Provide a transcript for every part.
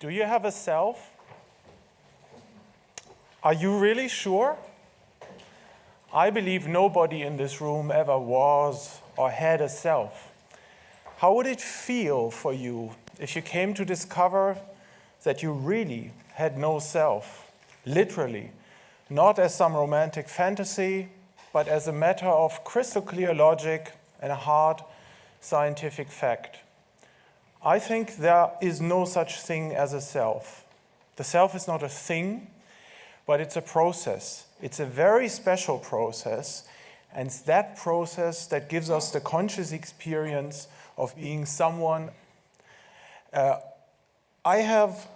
Do you have a self? Are you really sure? I believe nobody in this room ever was or had a self. How would it feel for you if you came to discover that you really had no self, literally, not as some romantic fantasy, but as a matter of crystal clear logic and a hard scientific fact? I think there is no such thing as a self. The self is not a thing, but it's a process. It's a very special process, and it's that process that gives us the conscious experience of being someone. I have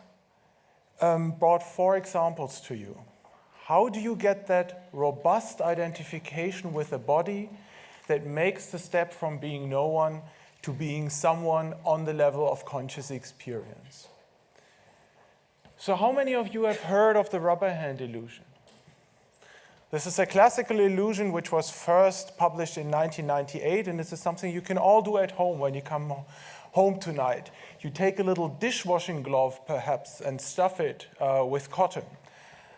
brought 4 examples to you. How do you get that robust identification with the body that makes the step from being no one to being someone on the level of conscious experience? So how many of you have heard of the rubber hand illusion? This is a classical illusion which was first published in 1998, and this is something you can all do at home when you come home tonight. You take a little dishwashing glove, perhaps, and stuff it with cotton.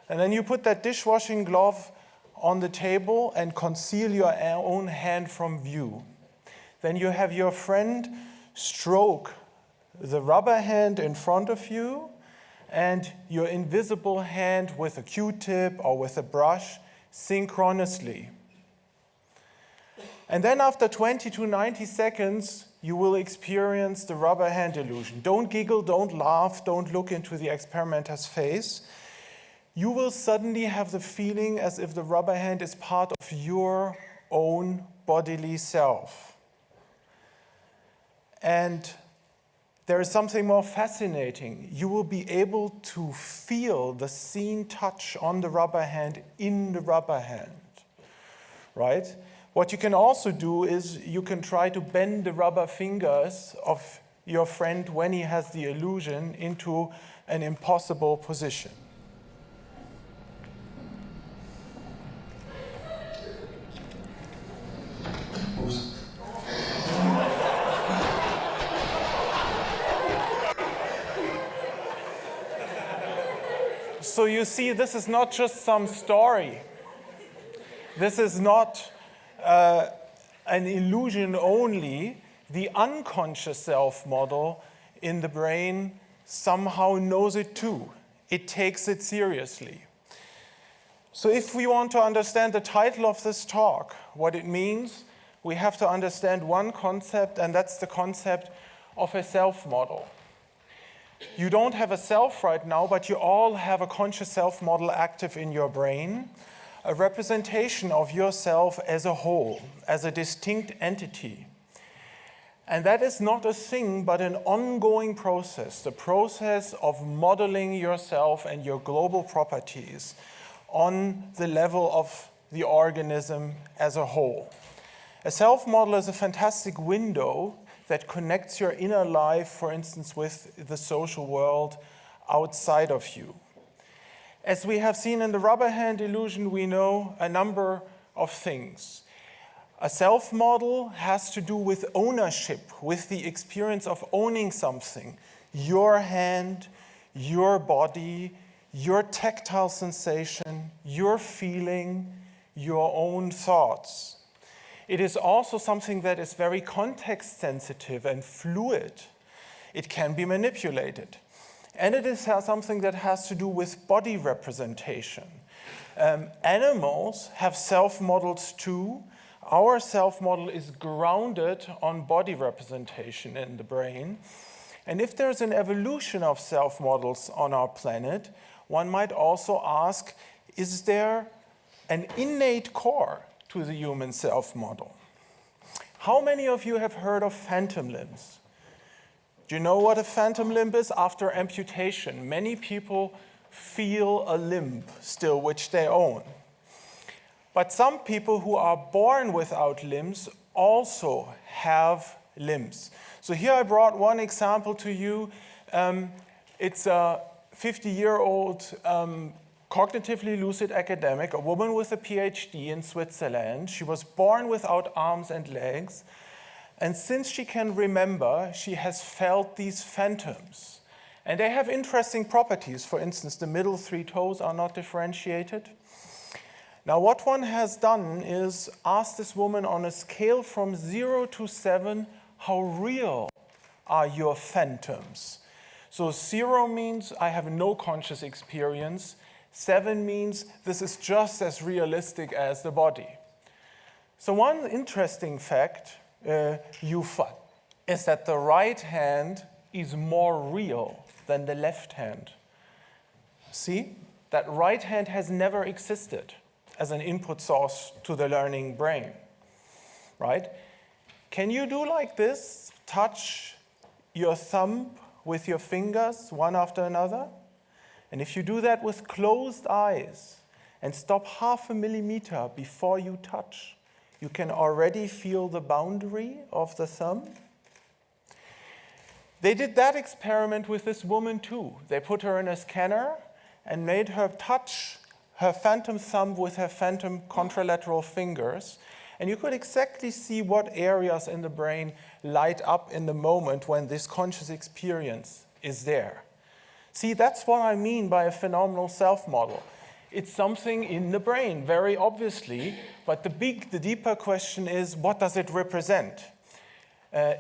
And then you put that dishwashing glove on the table and conceal your own hand from view. Then you have your friend stroke the rubber hand in front of you and your invisible hand with a Q-tip or with a brush synchronously. And then after 20 to 90 seconds, you will experience the rubber hand illusion. Don't giggle, don't laugh, don't look into the experimenter's face. You will suddenly have the feeling as if the rubber hand is part of your own bodily self. And there is something more fascinating. You will be able to feel the seen touch on the rubber hand in the rubber hand, right? What you can also do is you can try to bend the rubber fingers of your friend when he has the illusion into an impossible position. So you see, this is not just some story. This is not an illusion only. The unconscious self model in the brain somehow knows it too. It takes it seriously. So if we want to understand the title of this talk, what it means, we have to understand one concept, and that's the concept of a self model. You don't have a self right now, but you all have a conscious self model active in your brain, a representation of yourself as a whole, as a distinct entity. And that is not a thing, but an ongoing process, the process of modeling yourself and your global properties on the level of the organism as a whole. A self model is a fantastic window that connects your inner life, for instance, with the social world outside of you. As we have seen in the rubber hand illusion, we know a number of things. A self model has to do with ownership, with the experience of owning something. Your hand, your body, your tactile sensation, your feeling, your own thoughts. It is also something that is very context sensitive and fluid. It can be manipulated. And it is something that has to do with body representation. Animals have self-models too. Our self-model is grounded on body representation in the brain. And if there's an evolution of self-models on our planet, one might also ask, is there an innate core to the human self-model? How many of you have heard of phantom limbs? Do you know what a phantom limb is? After amputation, many people feel a limb still which they own. But some people who are born without limbs also have limbs. So here I brought one example to you. It's a 50-year-old cognitively lucid academic, a woman with a PhD in Switzerland. She was born without arms and legs. And since she can remember, she has felt these phantoms. And they have interesting properties. For instance, the middle 3 toes are not differentiated. Now, what one has done is ask this woman on a scale from 0 to 7, how real are your phantoms? So 0 means I have no conscious experience. 7 means this is just as realistic as the body. So one interesting fact is that the right hand is more real than the left hand. See, that right hand has never existed as an input source to the learning brain, right? Can you do like this? Touch your thumb with your fingers one after another? And if you do that with closed eyes and stop 0.5 millimeter before you touch, you can already feel the boundary of the thumb. They did that experiment with this woman too. They put her in a scanner and made her touch her phantom thumb with her phantom contralateral fingers. And you could exactly see what areas in the brain light up in the moment when this conscious experience is there. See, that's what I mean by a phenomenal self model. It's something in the brain, very obviously, but the deeper question is, what does it represent?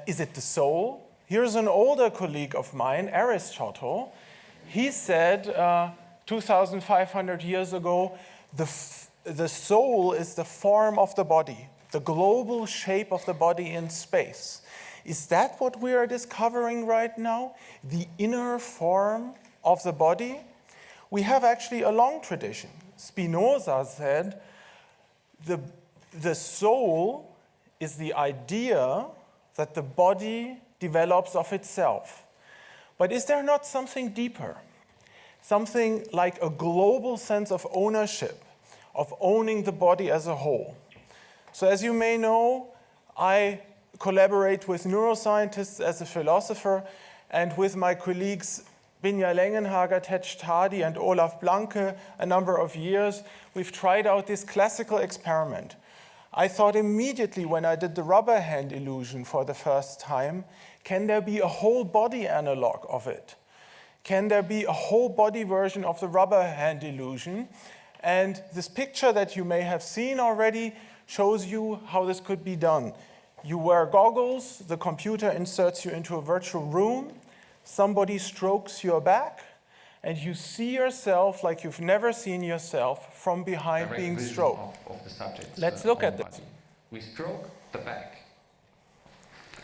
Is it the soul? Here's an older colleague of mine, Aristotle. He said 2,500 years ago, the soul is the form of the body, the global shape of the body in space. Is that what we are discovering right now? The inner form of the body? We have actually a long tradition. Spinoza said the soul is the idea that the body develops of itself. But is there not something deeper? Something like a global sense of ownership, of owning the body as a whole. So as you may know, I collaborate with neuroscientists as a philosopher, and with my colleagues Binja Lengenhager, Ted Stadi, and Olaf Blanke a number of years, we've tried out this classical experiment. I thought immediately when I did the rubber hand illusion for the first time, can there be a whole body analog of it? Can there be a whole body version of the rubber hand illusion? And this picture that you may have seen already shows you how this could be done. You wear goggles, the computer inserts you into a virtual room, somebody strokes your back, and you see yourself like you've never seen yourself from behind being stroked. Of the subject. Let's look at this. We stroke the back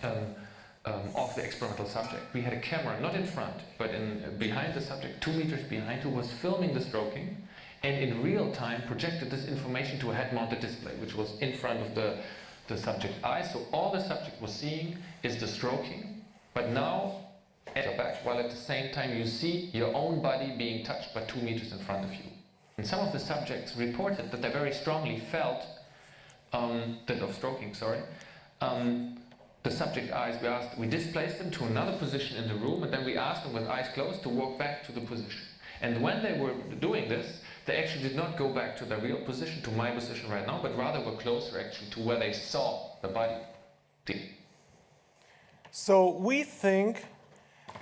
of the experimental subject. We had a camera, not in front, but behind the subject, 2 meters behind, who was filming the stroking, and in real time projected this information to a head-mounted display, which was in front of the subject's eyes. So all the subject was seeing is the stroking, but now at your back, while at the same time you see your own body being touched by 2 meters in front of you. And some of the subjects reported that they very strongly felt that of stroking, the subject eyes, we displaced them to another position in the room, and then we asked them with eyes closed to walk back to the position. And when they were doing this, they actually did not go back to their real position, to my position right now, but rather were closer actually to where they saw the body. So we think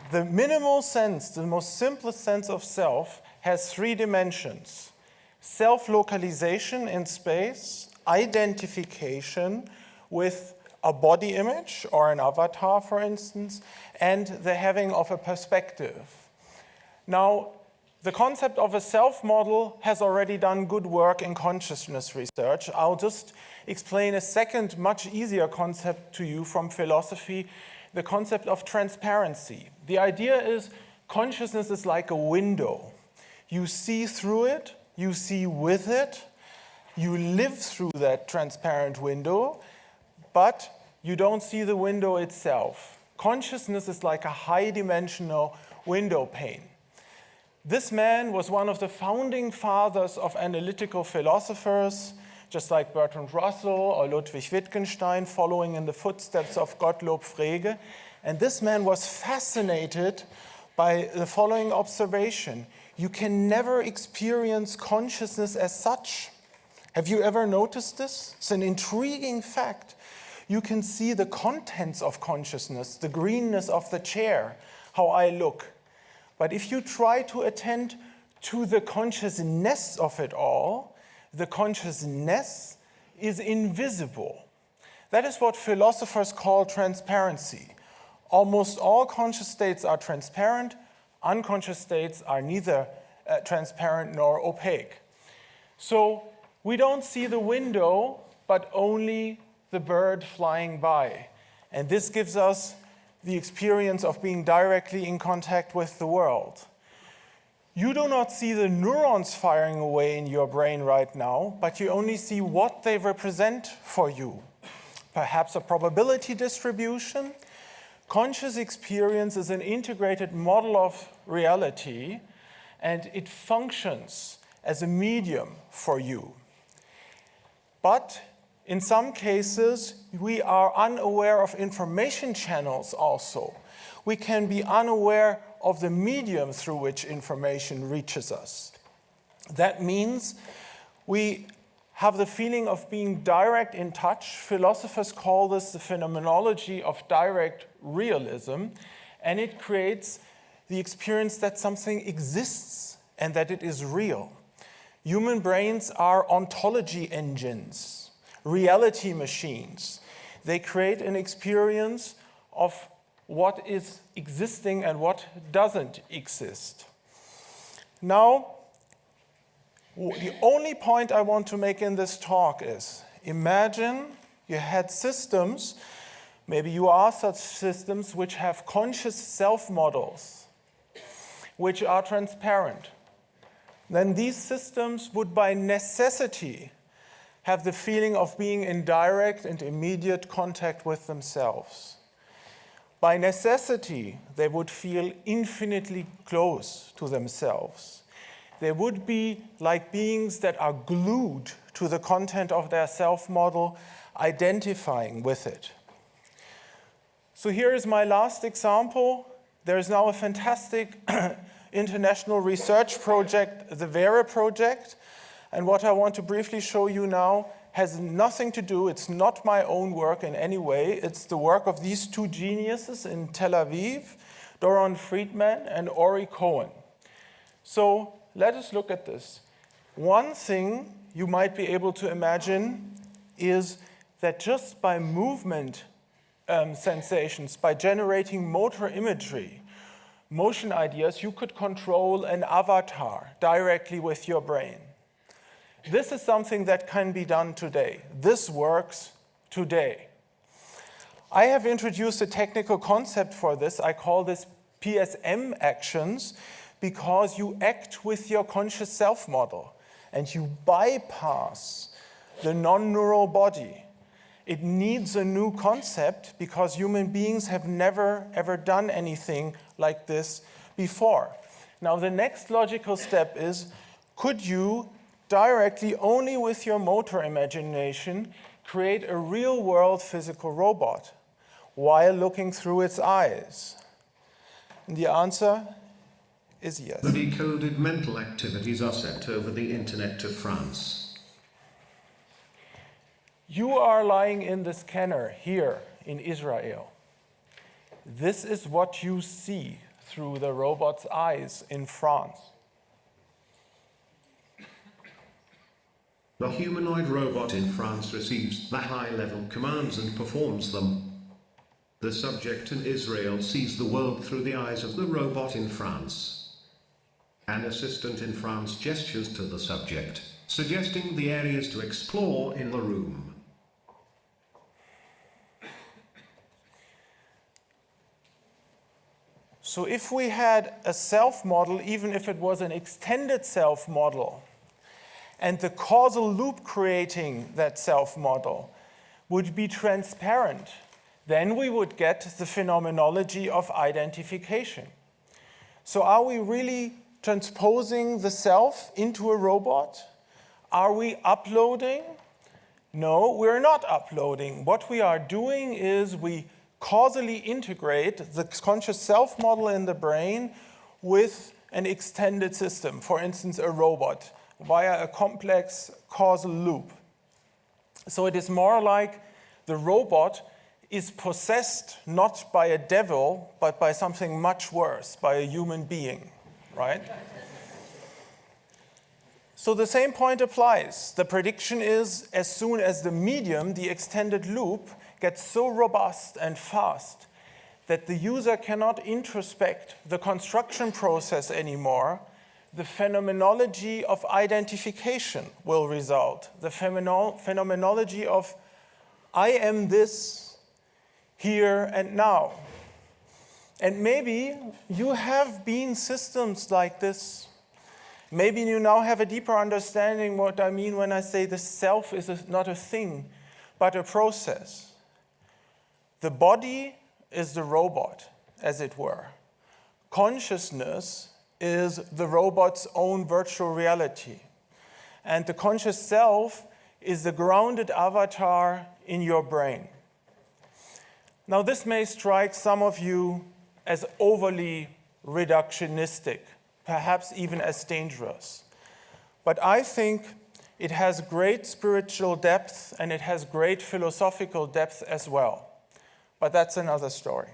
the minimal sense, the most simplest sense of self, has 3 dimensions. Self-localization in space, identification with a body image or an avatar, for instance, and the having of a perspective. Now, the concept of a self-model has already done good work in consciousness research. I'll just explain a second, much easier concept to you from philosophy, the concept of transparency. The idea is consciousness is like a window. You see through it, you see with it, you live through that transparent window, but you don't see the window itself. Consciousness is like a high-dimensional window pane. This man was one of the founding fathers of analytical philosophers, just like Bertrand Russell or Ludwig Wittgenstein, following in the footsteps of Gottlob Frege. And this man was fascinated by the following observation. You can never experience consciousness as such. Have you ever noticed this? It's an intriguing fact. You can see the contents of consciousness, the greenness of the chair, how I look. But if you try to attend to the consciousness of it all, the consciousness is invisible. That is what philosophers call transparency. Almost all conscious states are transparent. Unconscious states are neither transparent nor opaque. So we don't see the window, but only the bird flying by. And this gives us the experience of being directly in contact with the world. You do not see the neurons firing away in your brain right now, but you only see what they represent for you. Perhaps a probability distribution. Conscious experience is an integrated model of reality, and it functions as a medium for you. But in some cases, we are unaware of information channels also. We can be unaware of the medium through which information reaches us. That means we have the feeling of being direct in touch. Philosophers call this the phenomenology of direct realism, and it creates the experience that something exists and that it is real. Human brains are ontology engines, reality machines. They create an experience of what is existing and what doesn't exist. Now, the only point I want to make in this talk is, imagine you had systems, maybe you are such systems, which have conscious self-models, which are transparent. Then these systems would by necessity have the feeling of being in direct and immediate contact with themselves. By necessity, they would feel infinitely close to themselves. They would be like beings that are glued to the content of their self-model, identifying with it. So here is my last example. There is now a fantastic international research project, the VERA project, and what I want to briefly show you now has nothing to do, it's not my own work in any way, it's the work of these two geniuses in Tel Aviv, Doron Friedman and Ori Cohen. So let us look at this. One thing you might be able to imagine is that just by movement sensations, by generating motor imagery, motion ideas, you could control an avatar directly with your brain. This is something that can be done today. This works today. I have introduced a technical concept for this. I call this Psm Actions, because you act with your conscious self-model and you bypass the non-neural body. It needs a new concept because human beings have never ever done anything like this before. Now the next logical step is, could you directly, only with your motor imagination, create a real-world physical robot while looking through its eyes? And the answer is yes. The decoded mental activities are sent over the internet to France. You are lying in the scanner here in Israel. This is what you see through the robot's eyes in France. The humanoid robot in France receives the high-level commands and performs them. The subject in Israel sees the world through the eyes of the robot in France. An assistant in France gestures to the subject, suggesting the areas to explore in the room. So if we had a self-model, even if it was an extended self-model, and the causal loop creating that self-model would be transparent, then we would get the phenomenology of identification. So are we really transposing the self into a robot? Are we uploading? No, we're not uploading. What we are doing is we causally integrate the conscious self-model in the brain with an extended system, for instance, a robot, via a complex causal loop. So it is more like the robot is possessed not by a devil, but by something much worse, by a human being, right? So the same point applies. The prediction is as soon as the medium, the extended loop, gets so robust and fast that the user cannot introspect the construction process anymore, the phenomenology of identification will result. The phenomenology of I am this here and now. And maybe you have been systems like this. Maybe you now have a deeper understanding what I mean when I say the self is not a thing, but a process. The body is the robot, as it were. Consciousness is the robot's own virtual reality. And the conscious self is the grounded avatar in your brain. Now, this may strike some of you as overly reductionistic, perhaps even as dangerous. But I think it has great spiritual depth and it has great philosophical depth as well. But that's another story.